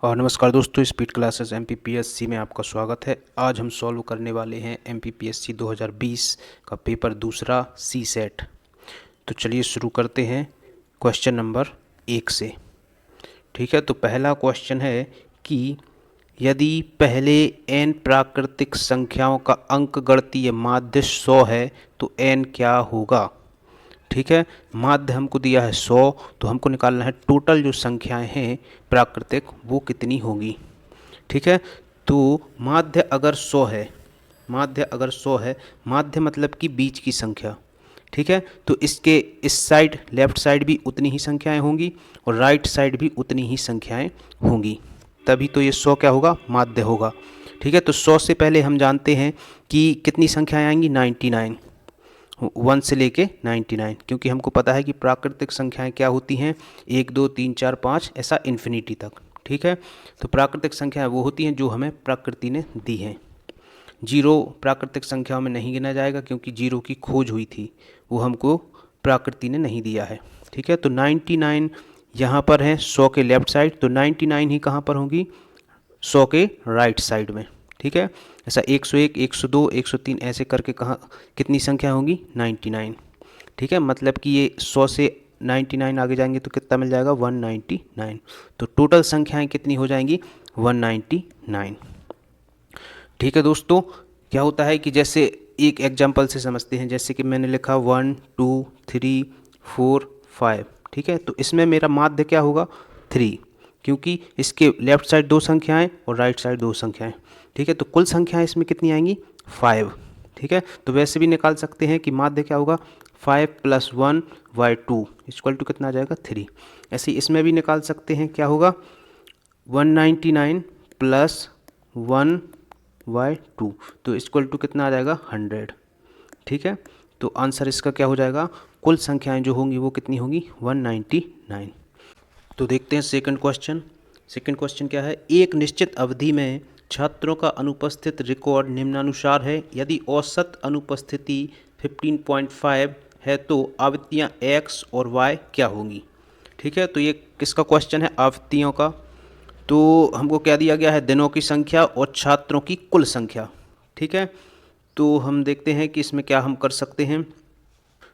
और नमस्कार दोस्तों, स्पीड क्लासेस एमपीपीएससी में आपका स्वागत है। आज हम सॉल्व करने वाले हैं एमपीपीएससी 2020 का पेपर दूसरा सी सेट। तो चलिए शुरू करते हैं क्वेश्चन नंबर 1 से। ठीक है, तो पहला क्वेश्चन है कि यदि पहले n प्राकृतिक संख्याओं का अंकगणितीय माध्य 100 है तो n क्या होगा। ठीक है, माध्य हमको दिया है 100, तो हमको निकालना है टोटल जो संख्याएं हैं प्राकृतिक वो कितनी होगी। ठीक है, तो माध्य अगर 100 है, माध्य मतलब कि बीच की संख्या। ठीक है, तो इसके इस साइड लेफ्ट साइड भी उतनी ही संख्याएं होंगी और राइट साइड भी उतनी ही संख्याएं होंगी, तभी तो ये 100 क्या होगा, माध्य होगा। ठीक है, तो 100 से पहले हम जानते हैं कि कितनी संख्याएं आएंगी, 99, 1 से लेके 99, क्योंकि हमको पता है कि प्राकृतिक संख्याएं क्या होती हैं, 1 2 3 4 5 ऐसा इन्फिनिटी तक। ठीक है, तो प्राकृतिक संख्याएं वो होती हैं जो हमें प्रकृति ने दी हैं। जीरो प्राकृतिक संख्याओं में नहीं गिना जाएगा क्योंकि जीरो की खोज हुई थी, वो हमको प्रकृति ने नहीं दिया है। ठीक है, तो 99 यहाँ पर है 100 के लेफ्ट साइड, तो 99 ही कहाँ पर होंगी, 100 के राइट साइड में। ठीक है, ऐसा 101 102 103 ऐसे करके कहाँ कितनी संख्या होंगी, 99। ठीक है, मतलब कि ये 100 से 99 आगे जाएंगे तो कितना मिल जाएगा, 199। तो टोटल संख्याएं कितनी हो जाएंगी, 199। ठीक है दोस्तों, क्या होता है कि जैसे एक एग्जाम्पल से समझते हैं, जैसे कि मैंने लिखा 1 2 3 4 5। ठीक है, तो इसमें मेरा माध्य क्या होगा, 3, क्योंकि इसके लेफ्ट साइड 2 संख्याएं और राइट साइड 2 संख्याएं। ठीक है, तो कुल संख्याएं इसमें कितनी आएंगी, 5। ठीक है, तो वैसे भी निकाल सकते हैं कि माध्य क्या होगा, 5 + 1/2 = कितना आ जाएगा, 3। ऐसे ही इसमें भी निकाल सकते हैं, क्या होगा, 199 + 1/2 तो = कितना आ जाएगा, 100। ठीक है, तो आंसर इसका क्या हो जाएगा, कुल संख्याएं जो होंगी वो कितनी होंगी, 199। तो देखते हैं सेकंड क्वेश्चन। सेकंड क्वेश्चन क्या है, एक निश्चित अवधि में छात्रों का अनुपस्थित रिकॉर्ड निम्नानुसार है। यदि औसत अनुपस्थिति 15.5 है तो आवृत्तियाँ x और y क्या होंगी। ठीक है, तो ये किसका क्वेश्चन है, आवृत्तियों का। तो हमको क्या दिया गया है, दिनों की संख्या और छात्रों की कुल संख्या। ठीक है, तो हम देखते हैं कि इसमें क्या हम कर सकते हैं।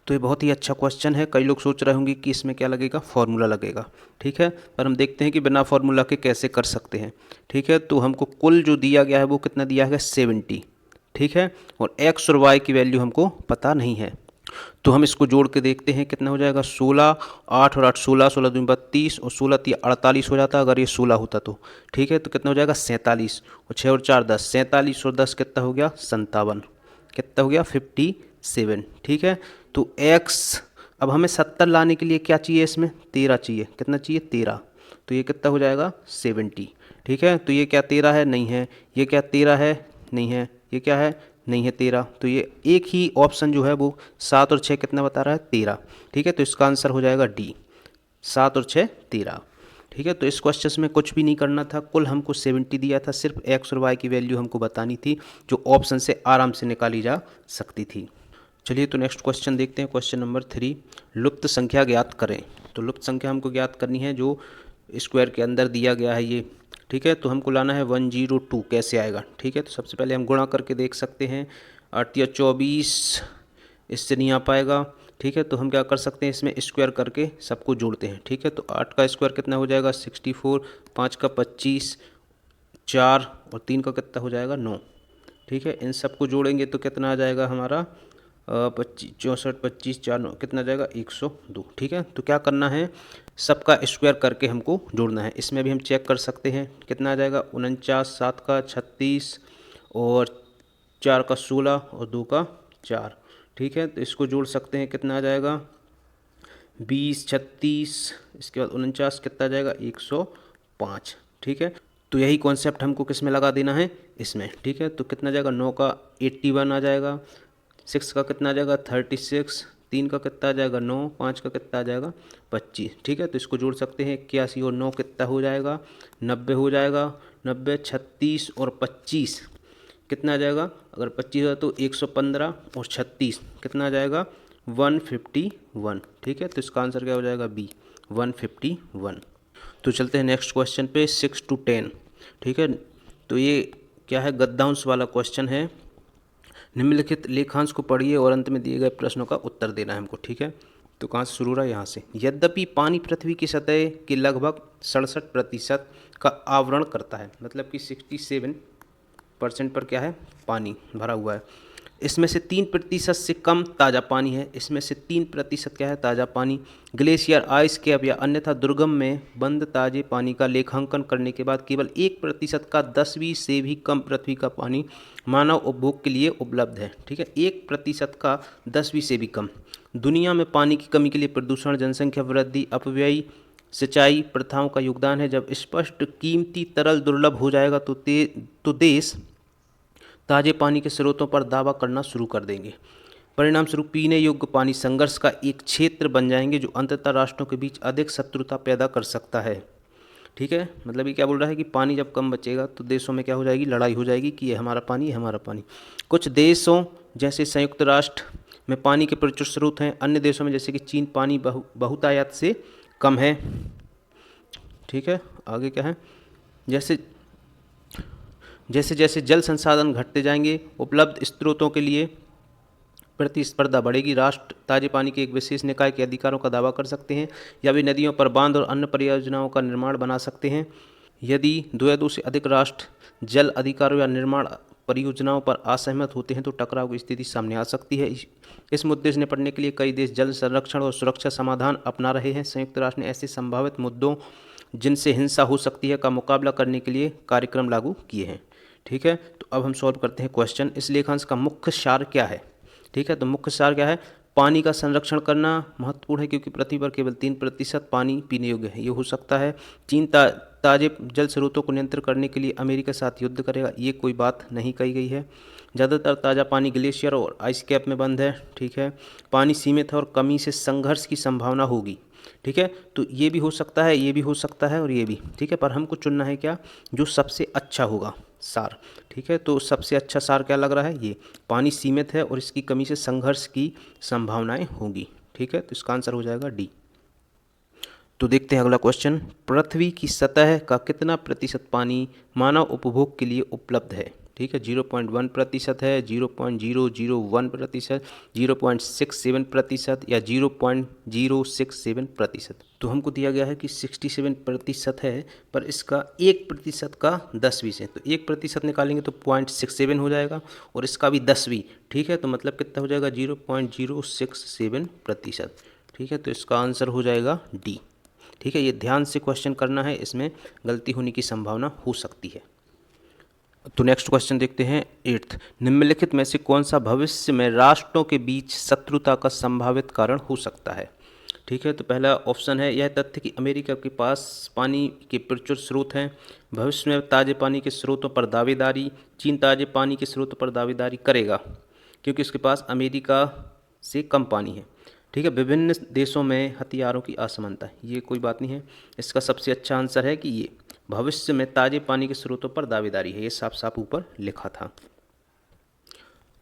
तो ये बहुत ही अच्छा क्वेश्चन है। कई लोग सोच रहे होंगे कि इसमें क्या लगेगा, फार्मूला लगेगा। ठीक है, पर हम देखते हैं कि बिना फार्मूला के कैसे कर सकते हैं। ठीक है, तो हमको कुल जो दिया गया है वो कितना दिया है, 70। ठीक है, और x और y की वैल्यू हमको पता नहीं है, तो हम इसको जोड़ के देखते हैं कितना हो जाएगा, 16, 8 और 8 16, 16 दूनी 32 और 16 3 48 हो जाता अगर ये 16 होता तो। ठीक है, तो कितना हो जाएगा, 47 और 6 और 4 10, 47 और 10 कितना हो गया, 57, कितना हो गया, 57। ठीक है, तो x अब हमें 70 लाने के लिए क्या चाहिए, इसमें 13 चाहिए, कितना चाहिए, 13, तो ये कितना हो जाएगा, 70। ठीक है, तो ये क्या 13 है, नहीं है, ये क्या 13 है, नहीं है, ये क्या है, नहीं है 13, तो ये एक ही ऑप्शन जो है वो 7 और 6 कितना बता रहा है, 13। ठीक है, तो इसका आंसर हो जाएगा डी, 7 और 6 13। ठीक है, तो इस क्वेश्चन में कुछ भी नहीं करना था, कुल हमको 70 दिया था, सिर्फ x और y की वैल्यू हमको बतानी थी जो ऑप्शन से आराम से निकाली जा सकती थी। चलिए तो नेक्स्ट क्वेश्चन देखते हैं, क्वेश्चन नंबर 3, लुप्त संख्या ज्ञात करें। तो लुप्त संख्या हमको ज्ञात करनी है जो स्क्वायर के अंदर दिया गया है ये। ठीक है, तो हमको लाना है 102, कैसे आएगा। ठीक है, तो सबसे पहले हम गुणा करके देख सकते हैं, 8 या 24 इससे नहीं आ पाएगा। ठीक है, तो हम क्या कर सकते हैं, इसमें स्क्वायर करके सबको जोड़ते हैं। ठीक है, तो 8 का स्क्वायर कितना हो जाएगा, 64, 5 का 25, 4 और 3 का कितना हो जाएगा, 9। ठीक है, इन सबको जोड़ेंगे तो कितना आ जाएगा हमारा, 25 64 25 4 9 कितना आ जाएगा, 102। ठीक है, तो क्या करना है, सबका स्क्वायर करके हमको जोड़ना है। इसमें भी हम चेक कर सकते हैं कितना आ जाएगा, 49, 7 का 36 और 4 का 16 और 2 का 4। ठीक है, तो इसको जोड़ सकते हैं, कितना आ जाएगा, 20 36, इसके बाद 49 कितना आ जाएगा, 105। ठीक है, तो यही कॉन्सेप्ट हमको किस में लगा देना है, इसमें। ठीक है, तो कितना आ जाएगा, 9 का 81 आ जाएगा, 6 का कितना आ जाएगा, 36, 3 का कितना आ जाएगा, 9, 5 का कितना आ जाएगा, 25। ठीक है, तो इसको जोड़ सकते हैं, 81 और 9 कितना हो जाएगा, 90 हो जाएगा, 90 36 और 25 कितना आ जाएगा, अगर 25 है तो 115 और 36 कितना आ जाएगा, 151। ठीक है, तो इसका आंसर क्या हो जाएगा, बी, 151। तो चलते हैं नेक्स्ट क्वेश्चन पे 6 to 10। ठीक है, तो ये क्या है, गद्यांश वाला क्वेश्चन है। निम्नलिखित लेखांश को पढ़िए और अंत में दिए गए प्रश्नों का उत्तर देना है हमको। ठीक है, तो कहाँ से शुरू हो रहा है, यहाँ से। यद्यपि पानी पृथ्वी की सतह के लगभग 67% का आवरण करता है, मतलब कि 67% पर क्या है, पानी भरा हुआ है। इसमें से 3% से कम ताज़ा पानी है। इसमें से 3% क्या है, ताज़ा पानी। ग्लेशियर, आइस कैप या अन्यथा दुर्गम में बंद ताजे पानी का लेखांकन करने के बाद केवल 1% का 10वीं से भी कम पृथ्वी का पानी मानव उपभोग के लिए उपलब्ध है। ठीक है, 1% का 10वीं से भी कम। दुनिया में पानी की कमी के लिए प्रदूषण, जनसंख्या वृद्धि, अपव्ययी सिंचाई प्रथाओं का योगदान है। जब स्पष्ट कीमती तरल दुर्लभ हो जाएगा तो देश ताजे पानी के स्रोतों पर दावा करना शुरू कर देंगे। परिणाम स्वरूप पीने योग्य पानी संघर्ष का एक क्षेत्र बन जाएंगे, जो अंततः राष्ट्रों के बीच अधिक शत्रुता पैदा कर सकता है। ठीक है, मतलब ये क्या बोल रहा है कि पानी जब कम बचेगा तो देशों में क्या हो जाएगी, लड़ाई हो जाएगी कि ये हमारा पानी, ये हमारा पानी। कुछ देशों जैसे संयुक्त राष्ट्र में पानी के प्रचुर स्रोत हैं, अन्य देशों में जैसे कि चीन पानी बहुतायत से कम है। ठीक है, आगे क्या है, जैसे जैसे जल संसाधन घटते जाएंगे, उपलब्ध स्रोतों के लिए प्रतिस्पर्धा बढ़ेगी। राष्ट्र ताजे पानी के एक विशेष निकाय के अधिकारों का दावा कर सकते हैं, या वे नदियों पर बांध और अन्य परियोजनाओं का निर्माण बना सकते हैं। यदि 2 या 2 से अधिक राष्ट्र जल अधिकारों या निर्माण परियोजनाओं पर असहमत होते हैं तो टकराव की स्थिति सामने आ सकती है। इस मुद्दे से निपटने के लिए कई देश जल संरक्षण और सुरक्षा समाधान अपना रहे हैं। संयुक्त राष्ट्र ने ऐसे संभावित मुद्दों जिनसे हिंसा हो सकती है का मुकाबला करने के लिए कार्यक्रम लागू किए हैं। ठीक है, तो अब हम सॉल्व करते हैं क्वेश्चन। इस लेखांश का मुख्य सार क्या है। ठीक है, तो मुख्य सार क्या है, पानी का संरक्षण करना महत्वपूर्ण है, क्योंकि पृथ्वी पर केवल 3% पानी पीने योग्य है। ये हो सकता है। चीन ताजे जल स्रोतों को नियंत्रित करने के लिए अमेरिका के साथ युद्ध करेगा, ये कोई बात नहीं कही गई है। ज़्यादातर ताज़ा पानी ग्लेशियर और आइस कैप में बंद है। ठीक है, पानी सीमित है और कमी से संघर्ष की संभावना होगी। ठीक है, तो ये भी हो सकता है, ये भी हो सकता है और ये भी। ठीक है, पर हमको चुनना है क्या, जो सबसे अच्छा होगा सार। ठीक है, तो सबसे अच्छा सार क्या लग रहा है, ये पानी सीमित है और इसकी कमी से संघर्ष की संभावनाएं होंगी। ठीक है, तो इसका आंसर हो जाएगा डी। तो देखते हैं अगला क्वेश्चन। पृथ्वी की सतह का कितना प्रतिशत पानी मानव उपभोग के लिए उपलब्ध है। ठीक है, 0.1% है, 0.001%, 0.67% या 0.067%। तो हमको दिया गया है कि 67% है, पर इसका 1% का 10वीं से, तो 1% निकालेंगे तो 0.67 हो जाएगा, और इसका भी 10वीं। ठीक है, तो मतलब कितना हो जाएगा, 0.067%। ठीक है, तो इसका आंसर हो जाएगा डी। ठीक है, ये ध्यान से क्वेश्चन करना है, इसमें गलती होने की संभावना हो सकती है। तो नेक्स्ट क्वेश्चन देखते हैं 8th। निम्नलिखित में से कौन सा भविष्य में राष्ट्रों के बीच शत्रुता का संभावित कारण हो सकता है। ठीक है, तो पहला ऑप्शन है, यह तथ्य कि अमेरिका के पास पानी के प्रचुर स्रोत हैं। भविष्य में ताजे पानी के स्रोतों पर दावेदारी, चीन ताजे पानी के स्रोतों पर दावेदारी करेगा क्योंकि उसके पास अमेरिका से कम पानी है। ठीक है, विभिन्न देशों में हथियारों की असमानता है, ये कोई बात नहीं है। इसका सबसे अच्छा आंसर है कि ये भविष्य में ताजे पानी के स्रोतों पर दावेदारी है, ये साफ साफ ऊपर लिखा था।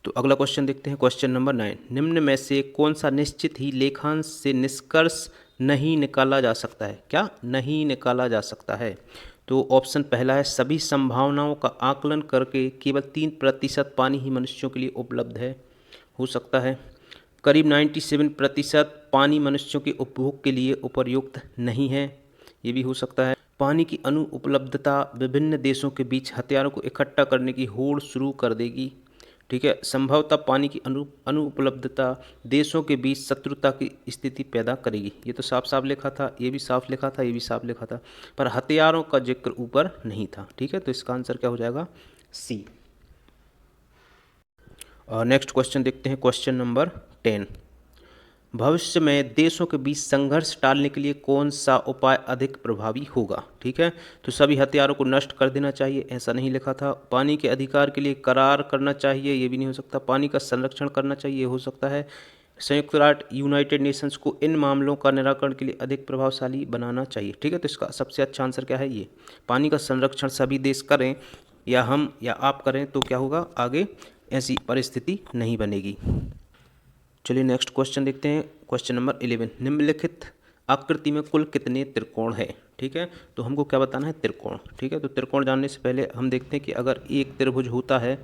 तो अगला क्वेश्चन देखते हैं, क्वेश्चन नंबर 9। निम्न में से कौन सा निश्चित ही लेखांश से निष्कर्ष नहीं निकाला जा सकता है। क्या नहीं निकाला जा सकता है, तो ऑप्शन पहला है, सभी संभावनाओं का आकलन करके केवल 3% पानी ही मनुष्यों के लिए उपलब्ध है। हो सकता है। करीब 97% पानी मनुष्यों के उपभोग के लिए उपयुक्त नहीं है, ये भी हो सकता है। पानी की अनुपलब्धता विभिन्न देशों के बीच हथियारों को इकट्ठा करने की होड़ शुरू कर देगी। ठीक है, संभवतः पानी की अनुपलब्धता देशों के बीच शत्रुता की स्थिति पैदा करेगी, ये तो साफ साफ लिखा था, ये भी साफ लिखा था, ये भी साफ लिखा था, पर हथियारों का जिक्र ऊपर नहीं था। ठीक है, तो इसका आंसर क्या हो जाएगा, सी। नेक्स्ट क्वेश्चन देखते हैं, क्वेश्चन नंबर 10। भविष्य में देशों के बीच संघर्ष टालने के लिए कौन सा उपाय अधिक प्रभावी होगा। ठीक है, तो सभी हथियारों को नष्ट कर देना चाहिए, ऐसा नहीं लिखा था। पानी के अधिकार के लिए करार करना चाहिए, ये भी नहीं हो सकता। पानी का संरक्षण करना चाहिए, हो सकता है। संयुक्त राष्ट्र यूनाइटेड नेशंस को इन मामलों का निराकरण के लिए अधिक प्रभावशाली बनाना चाहिए। ठीक है, तो इसका सबसे अच्छा आंसर क्या है, ये पानी का संरक्षण सभी देश करें, या हम या आप करें, तो क्या होगा, आगे ऐसी परिस्थिति नहीं बनेगी। चलिए नेक्स्ट क्वेश्चन देखते हैं, क्वेश्चन नंबर 11। निम्नलिखित आकृति में कुल कितने त्रिकोण हैं। ठीक है। तो हमको क्या बताना है, त्रिकोण। ठीक है, तो त्रिकोण जानने से पहले हम देखते हैं कि अगर एक त्रिभुज होता है,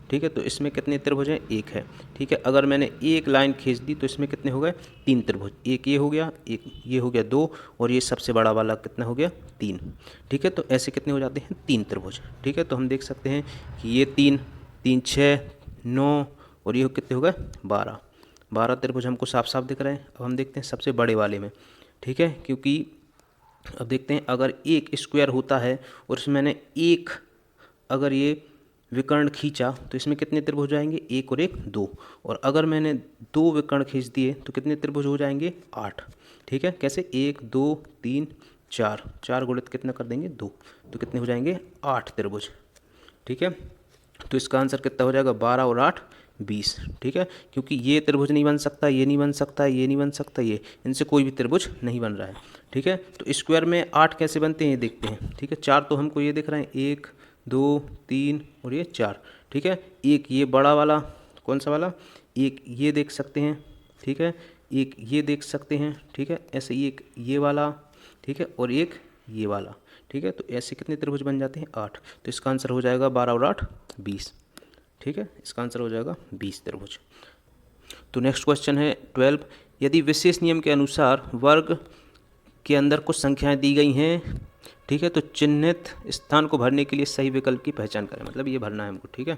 ठीक है, तो इसमें कितने त्रिभुज हैं, एक है। ठीक है, अगर मैंने एक लाइन खींच दी तो इसमें कितने हो गए, तीन त्रिभुज। एक ये हो गया, एक ये हो गया, दो, और ये सबसे बड़ा वाला कितना हो गया, तीन। ठीक है, तो ऐसे कितने हो जाते हैं, तीन त्रिभुज। ठीक है, तो हम देख सकते हैं कि ये तीन, तीन 6, 9, और ये कितने हो गए, 12। 12 त्रिभुज हमको साफ साफ दिख रहे हैं। अब हम देखते हैं सबसे बड़े वाले में। ठीक है, क्योंकि अब देखते हैं अगर एक स्क्वायर होता है और इसमें मैंने एक, अगर ये विकर्ण खींचा तो इसमें कितने त्रिभुज हो जाएंगे, एक और एक, दो। और अगर मैंने दो विकर्ण खींच दिए तो कितने त्रिभुज हो जाएंगे, 8। ठीक है, कैसे, 1 2 3 4, 4 गुणित कितना कर देंगे, 2, तो कितने हो जाएंगे, 8 त्रिभुज। ठीक है, तो इसका आंसर कितना हो जाएगा, 12 और 8 20। ठीक है, क्योंकि ये त्रिभुज नहीं बन सकता, ये नहीं बन सकता, ये नहीं बन सकता, ये, इनसे कोई भी त्रिभुज नहीं बन रहा है। ठीक है, तो स्क्वायर में 8 कैसे बनते हैं ये देखते हैं। ठीक है, 4 तो हमको ये दिख रहे हैं, 1 2 3 और ये 4। ठीक है, एक ये बड़ा वाला, कौन सा वाला, एक ये देख सकते हैं। ठीक है, एक ये देख सकते हैं। ठीक है, ऐसे एक ये वाला, ठीक है, और एक ये वाला। ठीक है, तो ऐसे कितने त्रिभुज बन जाते हैं, 8। तो इसका आंसर हो जाएगा 12 और 8 20। ठीक है, इसका आंसर हो जाएगा 20 त्रिभुज। तो नेक्स्ट क्वेश्चन है 12। यदि विशेष नियम के अनुसार वर्ग के अंदर कुछ संख्याएं दी गई हैं, ठीक है, तो चिन्हित स्थान को भरने के लिए सही विकल्प की पहचान करें। मतलब ये भरना है हमको। ठीक है,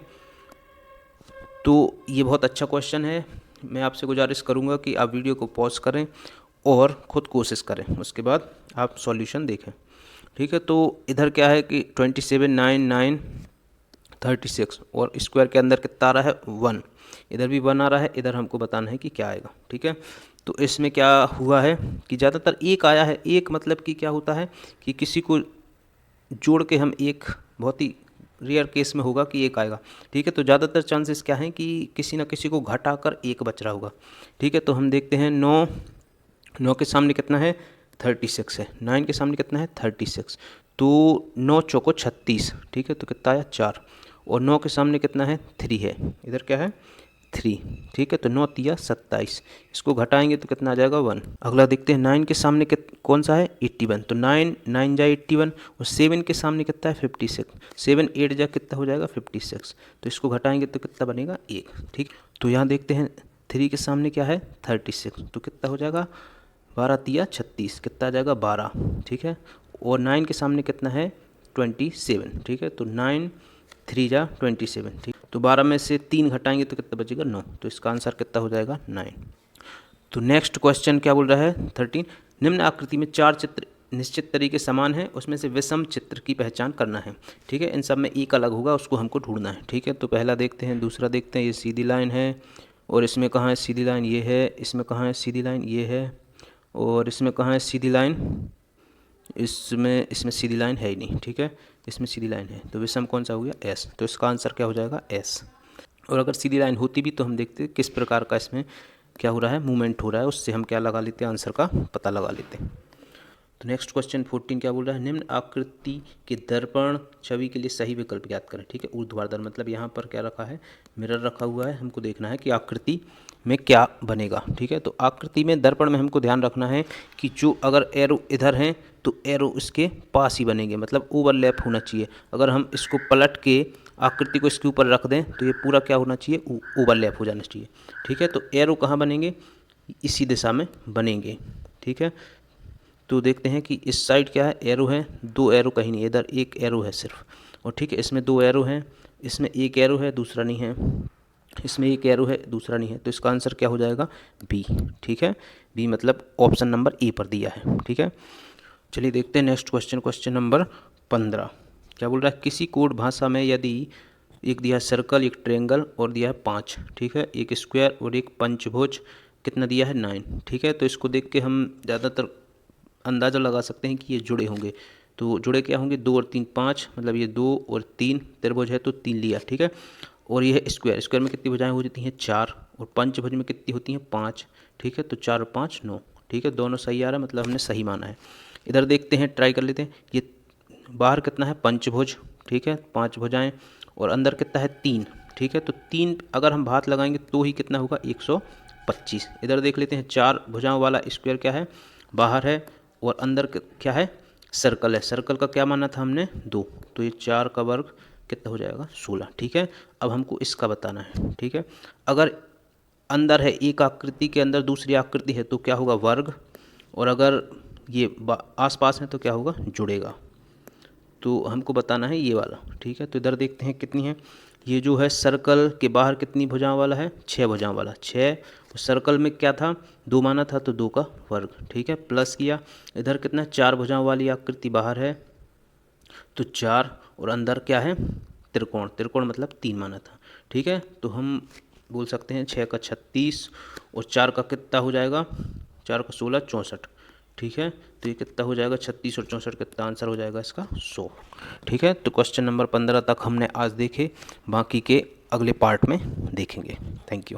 तो ये बहुत अच्छा क्वेश्चन है। मैं आपसे गुजारिश करूंगा कि आप वीडियो को पॉज करें और ख़ुद कोशिश करें, उसके बाद आप सॉल्यूशन देखें। ठीक है, तो इधर क्या है कि 27 9 9 36 और स्क्वायर के अंदर कितना आ रहा है, 1। इधर भी 1 आ रहा है, इधर हमको बताना है कि क्या आएगा। ठीक है, तो इसमें क्या हुआ है कि ज़्यादातर एक आया है। एक मतलब कि क्या होता है कि किसी को जोड़ के हम एक, बहुत ही रेयर केस में होगा कि एक आएगा। ठीक है, तो ज़्यादातर चांसेस क्या हैं कि किसी ना किसी को घटाकर एक बच रहा होगा। ठीक है, तो हम देखते हैं 9, 9 के सामने कितना है, 36 है। 9 के सामने कितना है, 36। तो 9 चौको 36। ठीक है, तो कितना आया, 4। और 9 के सामने कितना है, 3 है। इधर क्या है, 3। ठीक है, तो 9 तिया 27। इसको घटाएंगे तो कितना आ जाएगा, 1। अगला देखते हैं 9 के सामने कौन सा है, 81। तो 9 9 जा 81, और 7 के सामने कितना है, 56। 7 8 जा कितना हो जाएगा, 56। तो इसको घटाएंगे तो कितना बनेगा, 1। ठीक, तो यहाँ देखते हैं 3 के सामने क्या है, 36। तो कितना हो जाएगा, 12 तिया 36, कितना आ जाएगा, 12। ठीक है, और 9 के सामने कितना है, 27। ठीक है, तो 9 3 जा 27। ठीक, तो 12 में से 3 घटाएंगे तो कितना बचेगा, 9। तो इसका आंसर कितना हो जाएगा, 9। तो नेक्स्ट क्वेश्चन क्या बोल रहा है, 13। निम्न आकृति में 4 चित्र निश्चित तरीके समान है, उसमें से विषम चित्र की पहचान करना है। ठीक है, इन सब में एक अलग होगा, उसको हमको ढूंढना है। ठीक है, तो पहला देखते हैं, दूसरा देखते हैं। ये सीधी लाइन है, और इसमें कहाँ है सीधी लाइन, ये है। इसमें कहाँ है सीधी लाइन, ये है। और इसमें कहाँ है सीधी लाइन, इसमें सीधी लाइन है ही नहीं। ठीक है, इसमें सीधी लाइन है, तो विषम कौन सा हो गया, एस। तो इसका आंसर क्या हो जाएगा, एस। और अगर सीधी लाइन होती भी तो हम देखते किस प्रकार का इसमें क्या हो रहा है, मूवमेंट हो रहा है, उससे हम क्या लगा लेते हैं, आंसर का पता लगा लेते हैं। तो नेक्स्ट क्वेश्चन 14 क्या बोल रहा है, निम्न आकृति के दर्पण छवि के लिए सही विकल्प ज्ञात करें। ठीक है, ऊर्ध्वाधर मतलब यहाँ पर क्या रखा है, मिरर रखा हुआ है। हमको देखना है कि आकृति में क्या बनेगा। ठीक है, तो आकृति में दर्पण में हमको ध्यान रखना है कि जो अगर एरो इधर हैं तो एरो इसके पास ही बनेंगे, मतलब ओवरलैप होना चाहिए। अगर हम इसको पलट के आकृति को इसके ऊपर रख दें तो ये पूरा क्या होना चाहिए, ओवरलैप हो जाना चाहिए। ठीक है, तो एरो कहाँ बनेंगे, इसी दिशा में बनेंगे। ठीक है, तो देखते हैं कि इस साइड क्या है, एरो है, 2 एरो कहीं नहीं, इधर एक एरो है सिर्फ। और ठीक है, इसमें 2 एरो हैं, इसमें एक एरो है, दूसरा नहीं है। इसमें एक एरो है, दूसरा नहीं है। तो इसका आंसर क्या हो जाएगा, बी। ठीक है, बी मतलब ऑप्शन नंबर ए पर दिया है। ठीक है, चलिए देखते हैं नेक्स्ट क्वेश्चन, क्वेश्चन नंबर 15 क्या बोल रहा है, किसी कोड भाषा में यदि एक दिया है सर्कल, एक ट्रायंगल और दिया है 5। ठीक है, एक स्क्वायर और एक पंचभुज, कितना दिया है, 9। ठीक है, तो इसको देख के हम ज़्यादातर अंदाज़ा लगा सकते हैं कि ये जुड़े होंगे। तो जुड़े क्या होंगे, 2 और 3 5, मतलब ये 2 और 3 त्रिभुज है तो 3 लिया। ठीक है, और ये है स्क्वायर, स्क्वायर में कितनी भुजाएं हो जाती हैं, 4, और पंचभुज में कितनी होती हैं, 5। ठीक है, तो 4 और 5 9। ठीक है, दोनों सही आ रहा है, मतलब हमने सही माना है। इधर देखते हैं, ट्राई कर लेते हैं। ये बाहर कितना है, पंचभुज। ठीक है, 5 भुजाएं, और अंदर कितना है, 3। ठीक है, तो 3 अगर हम भात लगाएंगे तो ही कितना होगा, 125। इधर देख लेते हैं, 4 भुजाओं वाला स्क्वायर क्या है, बाहर है, और अंदर क्या है, सर्कल है, सर्कल का क्या माना था हमने 2, तो ये 4 का वर्ग कितना हो जाएगा 16। ठीक है, अब हमको इसका बताना है। ठीक है, अगर अंदर है एक आकृति के अंदर दूसरी आकृति है तो क्या होगा वर्ग, और अगर ये आसपास है तो क्या होगा जुड़ेगा। तो हमको बताना है ये वाला। ठीक है, तो इधर देखते हैं कितनी है। ये जो है सर्कल के बाहर कितनी भुजाओं वाला है 6 भुजाओं वाला 6, सर्कल में क्या था 2 माना था तो 2 का वर्ग। ठीक है, प्लस किया, इधर कितना 4 भुजाओं वाली आकृति बाहर है तो 4, और अंदर क्या है त्रिकोण, त्रिकोण मतलब 3 माना था। ठीक है, तो हम बोल सकते हैं 6 का 36 और 4 का कितना हो जाएगा 4 का 16 64। ठीक है, तो ये कितना हो जाएगा 36 और 64, कितना आंसर हो जाएगा इसका 100। ठीक है, तो क्वेश्चन नंबर 15 तक हमने आज देखे, बाकी के अगले पार्ट में देखेंगे। Thank you.